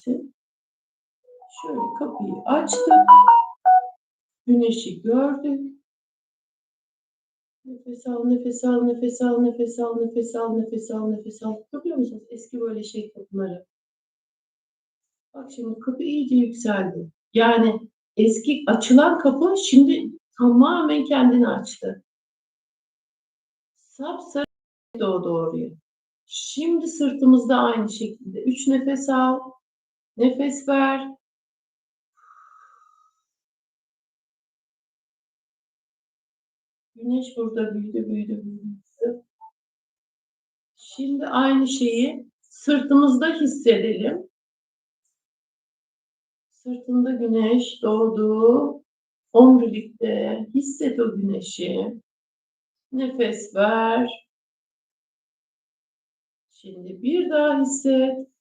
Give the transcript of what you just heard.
gelsin. Şöyle kapıyı açtık. Güneşi gördük. Nefes al, nefes al, nefes al, nefes al, nefes al, nefes al, nefes al. Görüyor musunuz? Eski böyle şey kapıları. Bak şimdi kapı iyice yükseldi. Yani eski açılan kapı şimdi tamamen kendini açtı. Sapsarı doğdu oraya. Şimdi sırtımızda aynı şekilde. 3 nefes al, nefes ver. Güneş burada büyüdü, büyüdü, büyüdü. Şimdi aynı şeyi sırtımızda hissedelim. Sırtında güneş doğdu. Omurilikte hisset o güneşi. Nefes ver. Şimdi bir daha hisset.